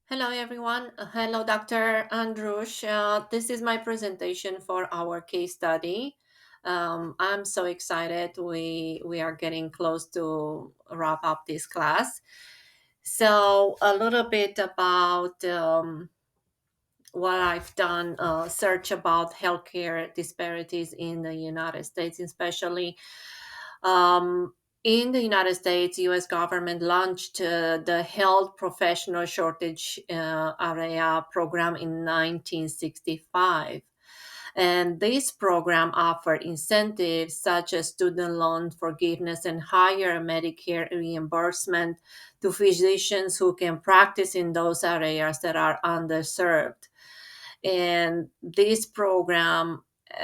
Hello, everyone. Hello, Dr. Andrush. This is my presentation for our case study. I'm so excited. We are getting close to wrap up this class. So, a little bit about what I've done search about healthcare disparities in the United States, especially um, in the United States. U.S. government launched the Health Professional Shortage Area Program in 1965. And this program offered incentives such as student loan forgiveness and higher Medicare reimbursement to physicians who can practice in those areas that are underserved. And this program,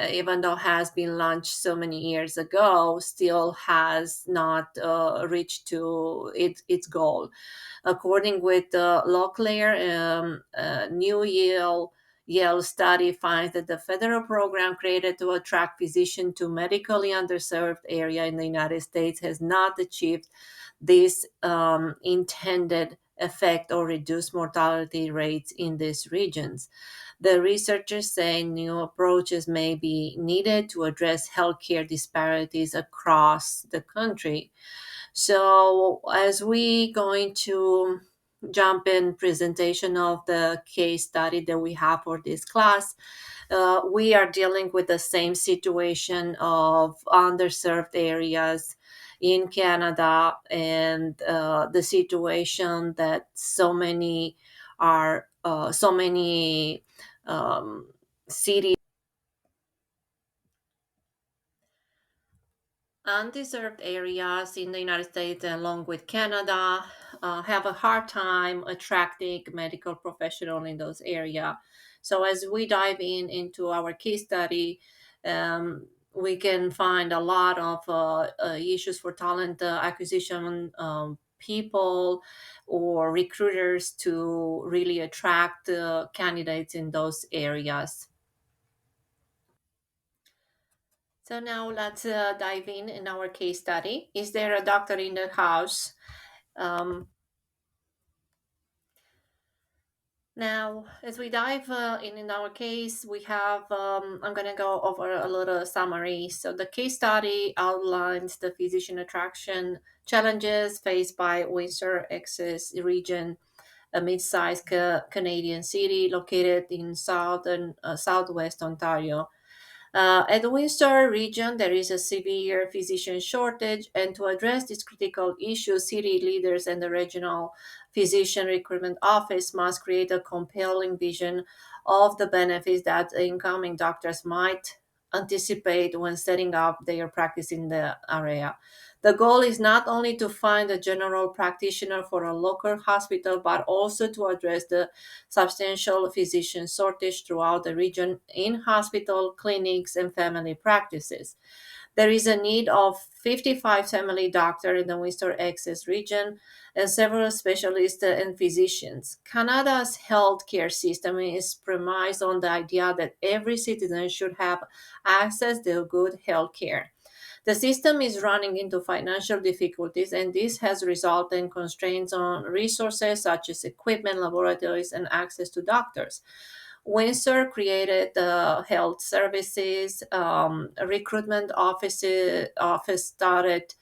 even though has been launched so many years ago, still has not reached to its goal. According with Locklear, New Yale study finds that the federal program created to attract physicians to medically underserved area in the United States has not achieved this intended effect or reduced mortality rates in these regions. The researchers say new approaches may be needed to address healthcare disparities across the country. So as we going to jump in presentation of the case study that we have for this class, we are dealing with the same situation of underserved areas in Canada and the situation that so many cities. Undeserved areas in the United States, along with Canada, have a hard time attracting medical professionals in those areas. So, as we dive into our case study, we can find a lot of issues for talent acquisition, people or recruiters to really attract candidates in those areas. So now let's dive in our case study. Is there a doctor in the house? Um, Now, as we dive in our case, we have, I'm going to go over a little summary. So, the case study outlines the physician attraction challenges faced by Windsor Essex region, a mid-sized Canadian city located in southwest Ontario. At the Windsor region, there is a severe physician shortage, and to address this critical issue, city leaders and the regional physician recruitment office must create a compelling vision of the benefits that incoming doctors might anticipate when setting up their practice in the area. The goal is not only to find a general practitioner for a local hospital, but also to address the substantial physician shortage throughout the region in hospital, clinics, and family practices. There is a need of 55 family doctors in the Windsor Essex region and several specialists and physicians. Canada's healthcare system is premised on the idea that every citizen should have access to good healthcare. The system is running into financial difficulties, and this has resulted in constraints on resources such as equipment, laboratories, and access to doctors. Windsor created the health services recruitment office started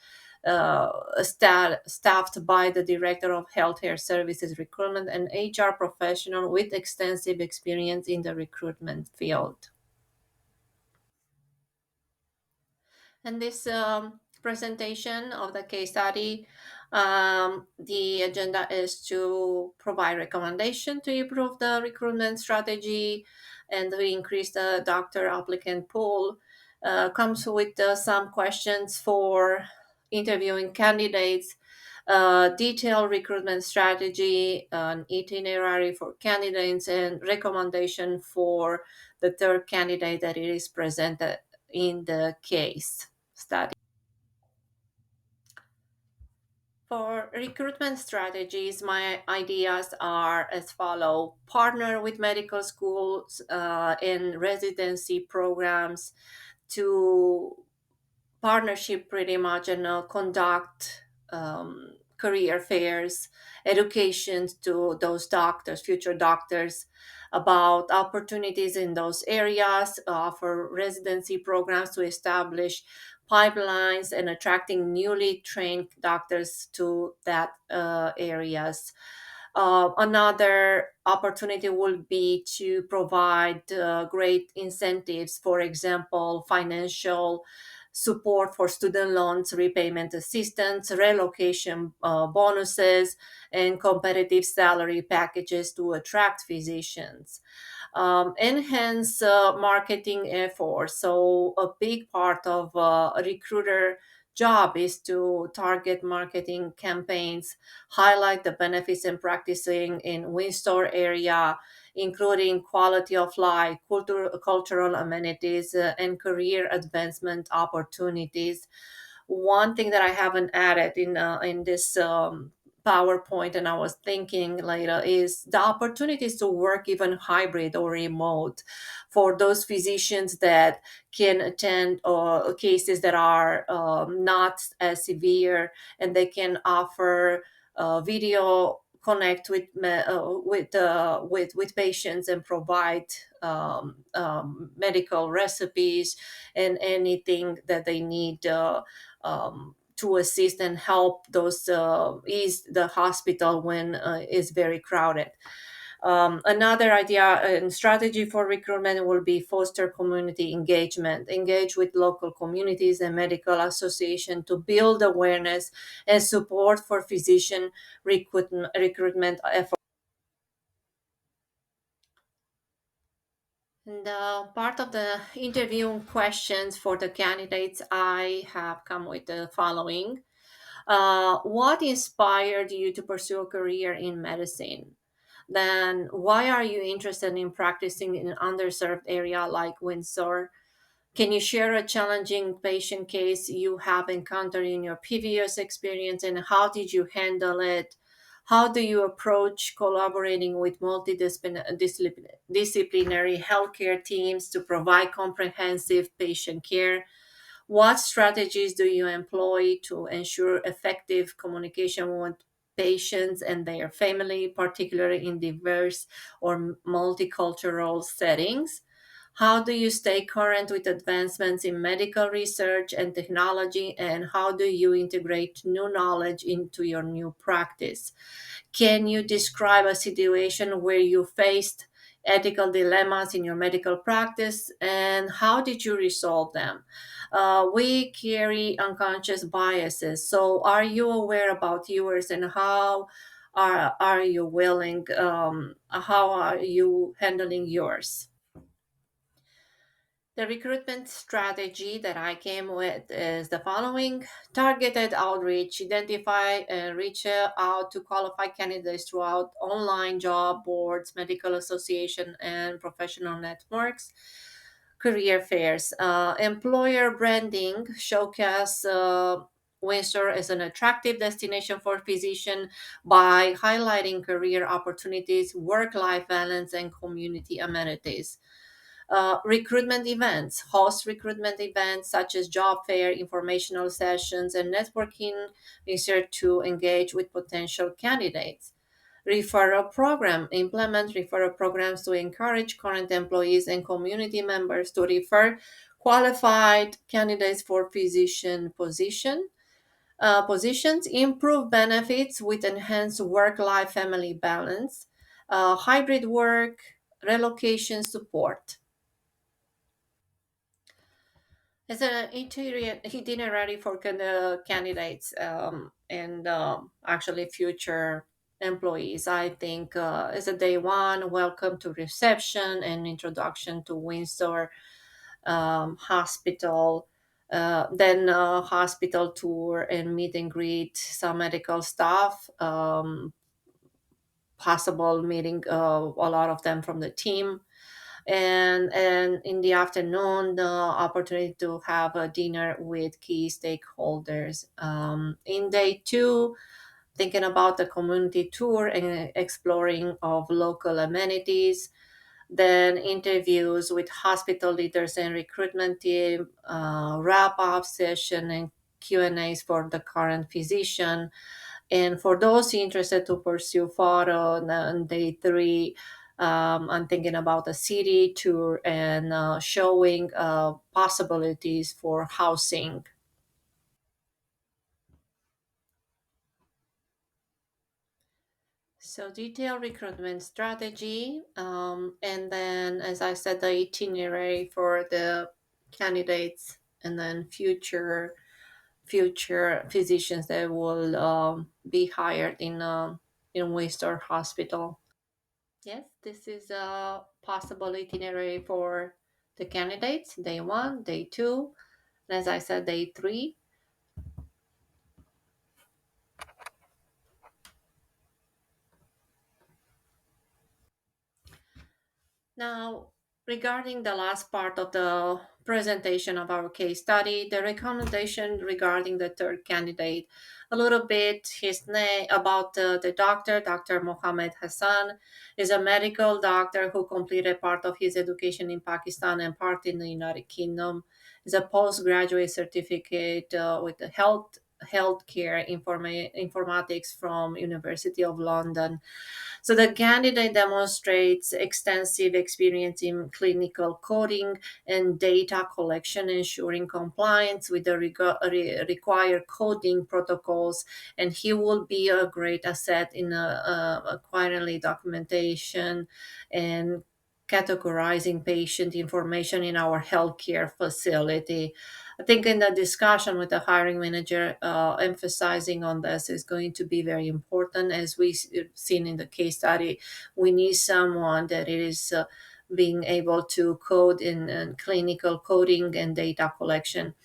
staffed by the director of healthcare services recruitment and HR professional with extensive experience in the recruitment field. And this presentation of the case study, the agenda is to provide recommendation to improve the recruitment strategy and to increase the doctor applicant pool. Comes with some questions for interviewing candidates, detailed recruitment strategy, an itinerary for candidates, and recommendation for the third candidate that it is presented in the case study. For recruitment strategies, my ideas are as follow: partner with medical schools and residency programs to partnership pretty much and conduct career fairs, education to those doctors, future doctors, about opportunities in those areas, offer residency programs to establish pipelines and attracting newly trained doctors to that areas. Another opportunity will be to provide great incentives, for example, financial support for student loans, repayment assistance, relocation bonuses, and competitive salary packages to attract physicians. Enhance marketing efforts. So, a big part of a recruiter job is to target marketing campaigns, highlight the benefits in practicing in Windsor area, including quality of life, cultural amenities, and career advancement opportunities. One thing that I haven't added in this PowerPoint, and I was thinking later, is the opportunities to work even hybrid or remote for those physicians that can attend cases that are not as severe, and they can offer video connect with patients and provide medical recipes and anything that they need to assist and help those ease the hospital when it's very crowded. Another idea and strategy for recruitment will be foster community engagement, engage with local communities and medical association to build awareness and support for physician recruitment efforts. And part of the interview questions for the candidates, I have come with the following. What inspired you to pursue a career in medicine? Then, why are you interested in practicing in an underserved area like Windsor? Can you share a challenging patient case you have encountered in your previous experience, and how did you handle it? How do you approach collaborating with multidisciplinary healthcare teams to provide comprehensive patient care? What strategies do you employ to ensure effective communication with patients and their family, particularly in diverse or multicultural settings? How do you stay current with advancements in medical research and technology? And how do you integrate new knowledge into your new practice? Can you describe a situation where you faced ethical dilemmas in your medical practice, and how did you resolve them? We carry unconscious biases. So, are you aware about yours, and are you willing? How are you handling yours? The recruitment strategy that I came with is the following: targeted outreach, identify and reach out to qualified candidates throughout online job boards, medical association, and professional networks. Career fairs, employer branding, showcase Windsor as an attractive destination for physicians by highlighting career opportunities, work life balance, and community amenities. Recruitment events, host recruitment events such as job fair, informational sessions, and networking research to engage with potential candidates. Referral program, implement referral programs to encourage current employees and community members to refer qualified candidates for positions, improve benefits with enhanced work-life family balance, hybrid work, relocation support. As an itinerary for the candidates and actually future employees, I think as a day one, welcome to reception and introduction to Windsor Hospital. Then hospital tour and meet and greet some medical staff, possible meeting a lot of them from the team, and in the afternoon the opportunity to have a dinner with key stakeholders. In day two, thinking about the community tour and exploring of local amenities, then interviews with hospital leaders and recruitment team, wrap up session and Q&As for the current physician, And for those interested to pursue photo, on day three, I'm thinking about a city tour and showing possibilities for housing. So detailed recruitment strategy, and then, as I said, the itinerary for the candidates, and then future physicians that will be hired in Worcester Hospital. Yes, this is a possible itinerary for the candidates. Day one, day two, and as I said, day three. Now, regarding the last part of the presentation of our case study, the recommendation regarding the third candidate, a little bit his name about the doctor, Dr. Mohammed Hassan, is a medical doctor who completed part of his education in Pakistan and part in the United Kingdom. Is a postgraduate certificate with the healthcare informatics from University of London. So the candidate demonstrates extensive experience in clinical coding and data collection, ensuring compliance with the required coding protocols, and he will be a great asset in acquiring documentation and categorizing patient information in our healthcare facility. I think in the discussion with the hiring manager, emphasizing on this is going to be very important. As we've seen in the case study, we need someone that is being able to code in clinical coding and data collection.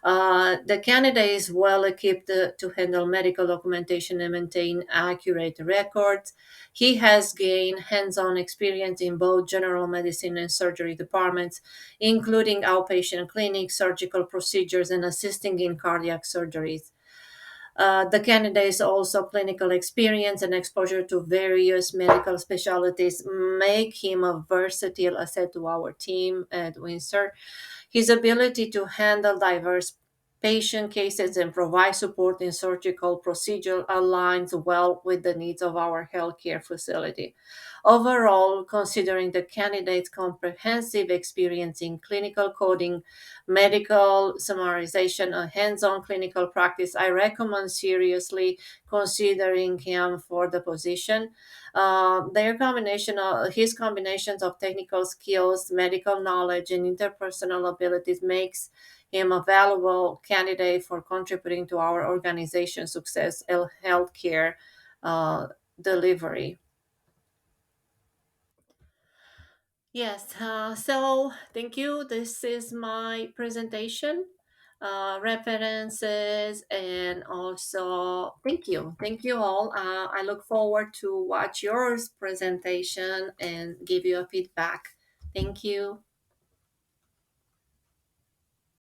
The candidate is well equipped to handle medical documentation and maintain accurate records. He has gained hands on experience in both general medicine and surgery departments, including outpatient clinics, surgical procedures, and assisting in cardiac surgeries. The candidate's also clinical experience and exposure to various medical specialties make him a versatile asset to our team at Windsor. His ability to handle diverse patient cases and provide support in surgical procedure aligns well with the needs of our healthcare facility. Overall, considering the candidate's comprehensive experience in clinical coding, medical summarization, and hands-on clinical practice, I recommend seriously considering him for the position. His combinations of technical skills, medical knowledge, and interpersonal abilities makes him a valuable candidate for contributing to our organization's success in healthcare uh, delivery. Yes, so thank you. This is my presentation, references, and also thank you. Thank you all. I look forward to watch yours presentation and give you a feedback. Thank you.